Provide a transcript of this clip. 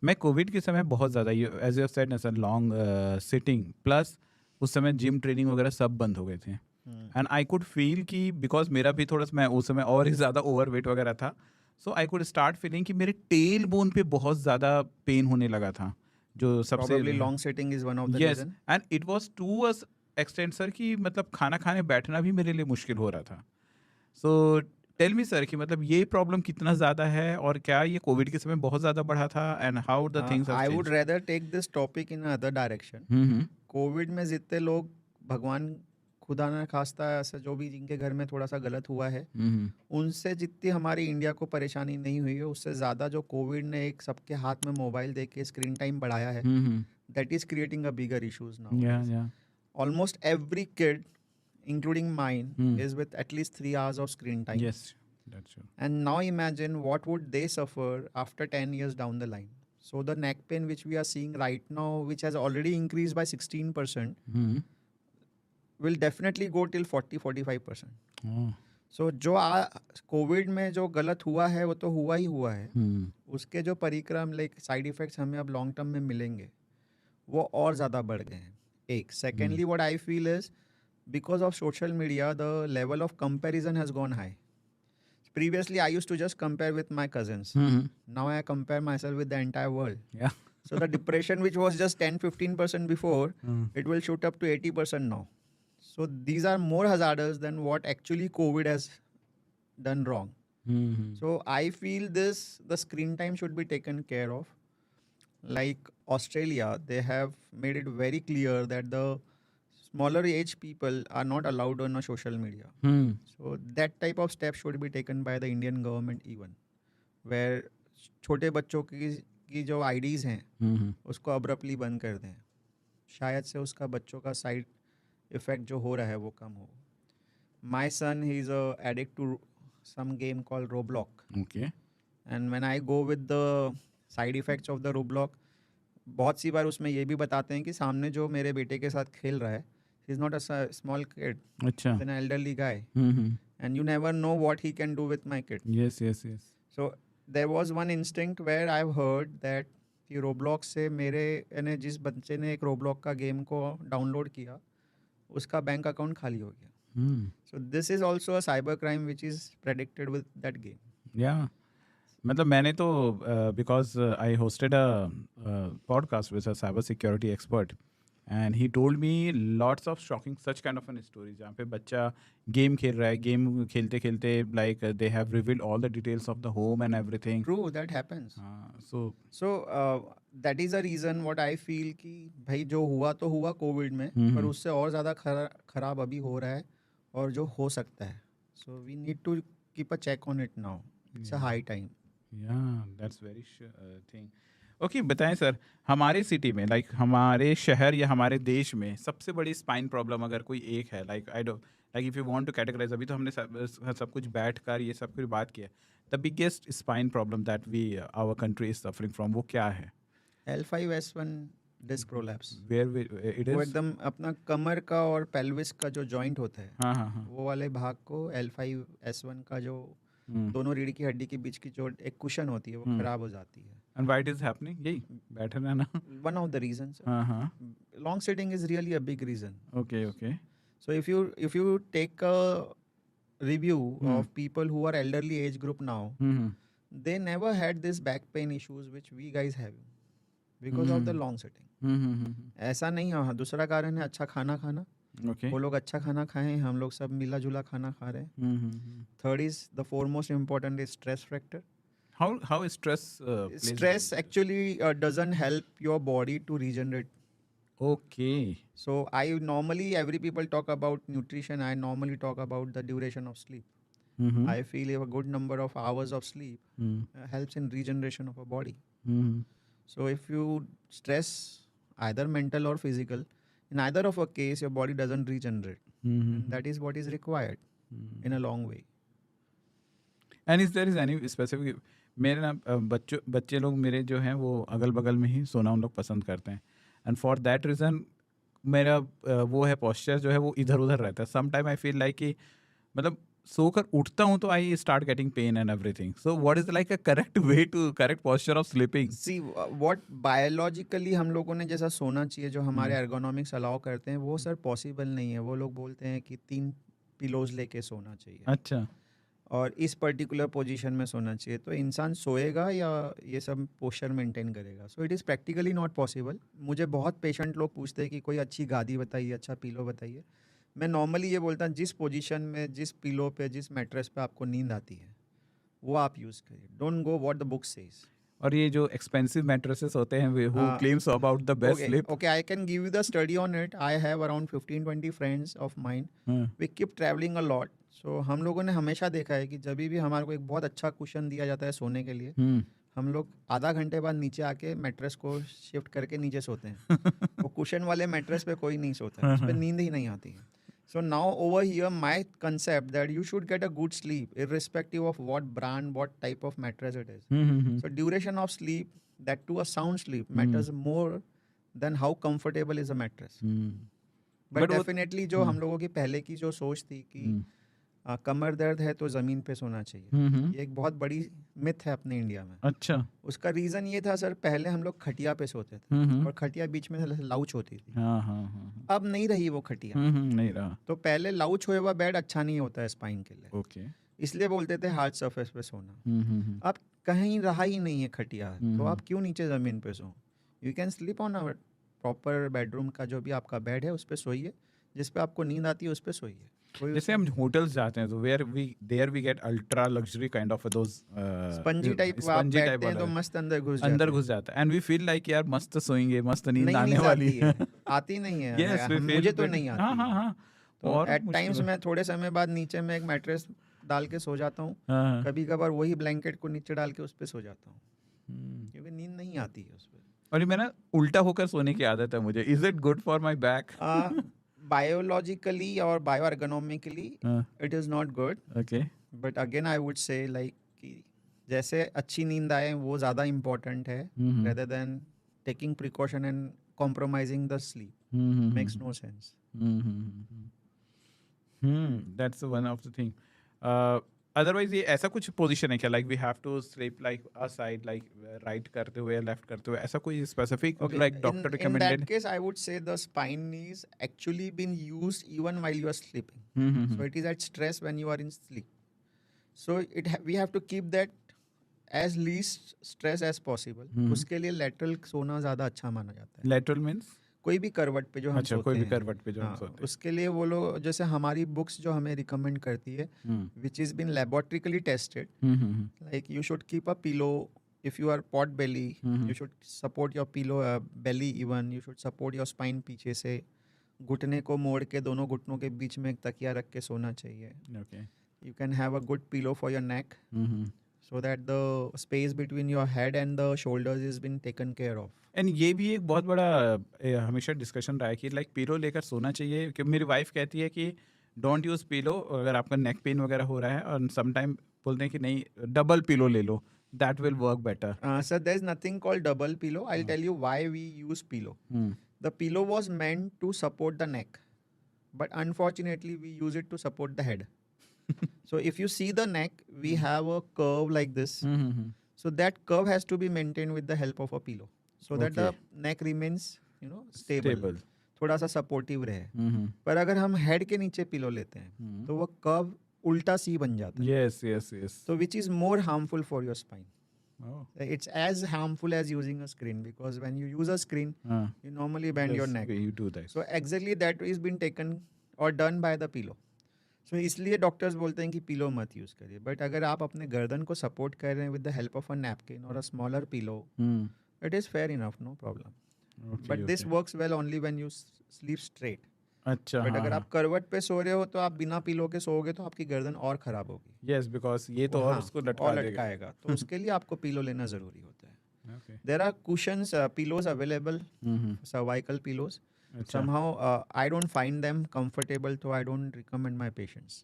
मैं कोविड के समय बहुत ज़्यादा ये एज़ यू सेड ना सर लॉन्ग सिटिंग प्लस उस समय जिम ट्रेनिंग वगैरह सब बंद हो गए थे एंड आई कुड फील कि बिकॉज मेरा भी थोड़ा सा मैं उस समय और ही ज़्यादा ओवरवेट वगैरह था सो आई कुड स्टार्ट फीलिंग कि मेरे टेल बोन पे बहुत ज़्यादा पेन होने लगा था जो सबसे Probably long sitting is one of the yes reason. And it was to a extent sir कि मतलब खाना खाने बैठना भी मेरे लिए मुश्किल हो रहा था सो टेल मी सर कि मतलब ये प्रॉब्लम कितना ज़्यादा है और क्या ये कोविड के समय बहुत ज़्यादा बढ़ा था and how the things have I would changed. rather take this topic in another direction. Hmm Covid में जितने लोग भगवान खुदा ना खास्ता ऐसा जो भी जिनके घर में थोड़ा सा गलत हुआ है, हम्म उनसे जितनी हमारी इंडिया को परेशानी नहीं हुई है, उससे ज़्यादा जो कोविड ने एक सबके हाथ में मोबाइल दे के स्क्रीन टाइम बढ़ाया है, हम्म that is creating a bigger issues या nowadays. या Almost every kid, including mine, hmm is with at least 3 hours of screen time. Yes that's true And now imagine what would they suffer after 10 years down the line. So the neck pain which we are seeing right now, which has already increased by 16%, hmm will definitely go till 40-45%. ओह सो जो Covid में जो गलत हुआ है वो तो हुआ ही हुआ है, उसके जो परिक्रम लाइक साइड इफेक्ट्स हमें अब लॉन्ग टर्म में मिलेंगे वो और ज़्यादा बढ़ गए हैं। एक secondly what I feel is because of social media the level of comparison has gone high. Previously, I used to just compare with my cousins. Now I compare myself with the entire world. या So the depression, which was just 10-15% before, it will shoot up to 80% now. So these are more hazardous than what actually COVID has done wrong. So I feel the screen time should be taken care of. Like Australia, they have made it very clear that the smaller age people are not allowed on a social media. So that type of step should be taken by the Indian government even, where छोटे बच्चों की जो IDs हैं उसको abruptly बंद कर दें, शायद से उसका बच्चों का साइड इफेक्ट जो हो रहा है वो कम हो। My son he is addict to some game call Roblox, okay and when I go with the side effects of the Roblox, बहुत सी बार उसमें ये भी बताते हैं कि सामने जो मेरे बेटे के साथ खेल रहा है, he is not a small kid, अच्छा an elderly guy, and you never know what he can do with my kid. Yes yes yes So there was one instinct where I've heard that कि रोब्लॉक से मेरे यानी जिस बच्चे ने एक रोब्लॉक का गेम को डाउनलोड किया उसका बैंक अकाउंट खाली हो गया। So this is also a cyber crime which is predicted with that game. या मतलब मैंने तो because I hosted a podcast with a cyber security expert and he told me lots of shocking such kind of N story जहाँ पे बच्चा game खेल रहा है, गेम खेलते खेलते like they have revealed all the details of the home and everything. True, that happens. So so that is a reason what I feel कि भाई जो हुआ तो हुआ कोविड में, पर उससे और ज़्यादा खराब अभी हो रहा है और जो हो सकता है। So we need to keep a check on it now, it's a high time. या दैट्स वेरी थिंग। ओके बताएं सर, हमारे सिटी में लाइक हमारे शहर या हमारे देश में सबसे बड़ी स्पाइन प्रॉब्लम अगर कोई एक है, like I don't like if you want to categorise, अभी तो हमने सब कुछ बैठ कर ये सब कुछ बात किया, the biggest spine problem that we our country is suffering from वो क्या है? L5S1 disc prolapse, where it वो इज? एकदम अपना कमर का और पेल्विस का जो जॉइंट होता है, हाँ हाँ हाँ वो वाले भाग को L5S1 का जो दोनों रीढ़ की हड्डी के बीच की जो एक कुशन होती है वो खराब हो जाती है। And why it is happening? यही बैठे रहना। वन ऑफ द रीजंस, हाँ हाँ long sitting is really a big reason. Okay okay So if you take a review of people who are elderly age group now, they never had this back pain issues which we guys have because of the long sitting. ऐसा नहीं है। दूसरा कारण है अच्छा खाना खाना, okay वो लोग अच्छा खाना खाएं, हम लोग सब मिला जुला खाना खा रहे हैं। Third is the foremost important is stress factor. how stress plays a Stress role? actually doesn't help your body to regenerate. Okay. So I normally, every people talk about nutrition, I normally talk about the duration of sleep. I feel a good number of hours of sleep helps in regeneration of a body. So if you stress, either mental or physical, in either of a case your body doesn't regenerate, and that is what is required in a long way. And is there is any specific? मेरे ना बच्चे लोग मेरे जो हैं वो अगल बगल में ही सोना उन लोग पसंद करते हैं एंड फॉर दैट रीज़न मेरा वो है पोस्चर जो है वो इधर उधर रहता है। Some time I feel like कि मतलब सोकर उठता हूँ तो I start getting pain and everything, so what is like a correct way to correct posture of sleeping? See what biologically हम लोगों ने जैसा सोना चाहिए, जो हमारे एर्गोनॉमिक्स अलाउ करते हैं, वो सर पॉसिबल नहीं है। वो लोग बोलते हैं कि 3 पिलोज लेके सोना चाहिए अच्छा। और इस पर्टिकुलर पोजीशन में सोना चाहिए, तो इंसान सोएगा या ये सब पोस्चर मेंटेन करेगा? So it is practically not possible. मुझे बहुत पेशेंट लोग पूछते हैं कि कोई अच्छी गादी बताइए, अच्छा पिलो बताइए। मैं नॉर्मली ये बोलता हूँ, जिस पोजीशन में, जिस पिलो पे, जिस मैट्रेस पे आपको नींद आती है, वो आप यूज़ करिए। Don't go what the book says. और ये जो एक्सपेंसिव मैट्रेसेस होते हैं who claims about the best Okay, sleep? okay, I can give you the study on it. I have around 15-20 friends of mine. We keep traveling a lot. So हम लोगों ने हमेशा देखा है कि जब भी हमारे को एक बहुत अच्छा कुशन दिया जाता है सोने के लिए, हम लोग आधा घंटे बाद नीचे आके मैट्रेस को शिफ्ट करके नीचे सोते हैं। वो कुशन वाले मैट्रेस पे कोई नहीं सोता है, उस पर नींद ही नहीं आती है। So now over here, my concept that you should get a good sleep, irrespective of what brand, what type of mattress it is. So duration of sleep, that too a sound sleep, matters more than how comfortable is a mattress. But but वो definitely जो हम लोगों की पहले की जो सोच थी कि कमर दर्द है तो ज़मीन पे सोना चाहिए, ये एक बहुत बड़ी मिथ है अपने इंडिया में। अच्छा। उसका रीज़न ये था सर, पहले हम लोग खटिया पे सोते थे और खटिया बीच में लाउच होती थी। हाँ हाँ हाँ। अब नहीं रही वो खटिया। नहीं रहा। तो पहले लाउच हुआ हुआ बेड अच्छा नहीं होता है स्पाइन के लिए, ओके। इसलिए बोलते थे हार्ड सरफेस पे सोना। अब कहीं रहा ही नहीं है खटिया, तो आप क्यों नीचे ज़मीन पे सो? You can sleep on a proper bedroom का जो भी आपका बेड है उस पे सोइए, जिस पे आपको नींद आती है उस पे सोइए। कोई जैसे हम होटल्स जाते हैं तो where we get ultra luxury kind of those spongy type आप स्पंजी टाइप बैठते हैं वाला तो मस्त अंदर घुस अंदर जाते घुस जाता है एंड वी फील लाइक यार मस्त सोएंगे, मस्त नींद नहीं आने नींद वाली आती है। है, आती नहीं है। यस वी फील मुझे तो वेरी, नहीं हाँ आती हाँ है। हाँ। तो और एट टाइम्स मुश्किल है। मैं थोड़े समय बाद नीचे में एक मैट्रेस डाल के सो जाता हूँ, हाँ। कभी कभार वही ब्लैंकेट को नीचे डाल के उस पर सो जाता हूँ, हम्म। क्योंकि नींद नहीं आती है उस पर। और ये मेरा उल्टा होकर सोने की आदत है मुझे, is it good for my back? Biologically और bio ergonomically it is not good, okay. But again I would say like कि जैसे अच्छी नींद आए वो ज़्यादा इम्पोर्टेंट है, rather than taking precaution and compromising the sleep makes no sense. That's one of the thing. Otherwise ये ऐसा कुछ पोजीशन है क्या, like we have to sleep like a side, like right करते हुए, लेफ्ट करते हुए, ऐसा कोई specific Okay, like doctor in recommended? that case, I would say the spine is actually been used even while you are sleeping. So it is at stress when you are in sleep. So we have to keep that as least stress as possible. उसके लिए lateral सोना ज़्यादा अच्छा माना जाता है। Lateral means? कोई भी करवट पे जो हम अच्छा, सोते कोई भी हैं, करवट पे जो हम हाँ, सोते हैं। उसके लिए वो लोग, जैसे हमारी बुक्स जो हमें रिकमेंड करती है, which is been laboratoryally tested, like you should keep a pillow. If you are pot belly, you should support your pillow belly even. You should support your spine पीछे से, घुटने को मोड़ के दोनों घुटनों के बीच में एक तकिया रख के सोना चाहिए। Okay. You can have a good pillow for your neck, so that the space between your head and the shoulders is been taken care of. And ये भी एक बहुत बड़ा हमेशा डिस्कशन रहा है कि लाइक पिलो लेकर सोना चाहिए, कि मेरी वाइफ कहती है कि डोंट यूज पिलो अगर आपका नेक पेन वगैरह हो रहा है, और समटाइम बोलते हैं कि नहीं डबल पिलो ले लो, that will work better. Sir, there's nothing called double pillow. I'll tell you why we use pillow. The pillow was meant to support the neck, but unfortunately we use it to support the head. So if you see the neck, we have a curve like this. So that curve has to be maintained with the help of a pillow, so that the neck remains, stable. थोड़ा सा supportive रहे। पर अगर हम head के नीचे pillow लेते हैं तो वो कर्व उल्टा सी बन जाता है। Yes yes yes. So which is more harmful for your spine. It's as harmful as using a screen, because when you use a screen, you normally bend your neck. You do that. So exactly that is been taken or done by the pillow. So इसलिए doctors बोलते हैं कि pillow मत use करिए। But अगर आप अपने गर्दन को सपोर्ट कर रहे हैं with the help of a napkin और a smaller pillow, it is fair enough, no problem. But this works well only when you sleep straight. अच्छा। बट अगर आप करवट पे सो रहे हो तो आप बिना पिलो के सोओगे तो आपकी गर्दन और खराब होगी। यस, बिकॉज ये तो और उसको और लटका देगा। लटकाएगा, तो उसके लिए आपको पिलो लेना ज़रूरी होता है। Okay. There are cushions, pillows available, cervical pillows. अच्छा। Somehow I don't find them comfortable, so I don't recommend my patients.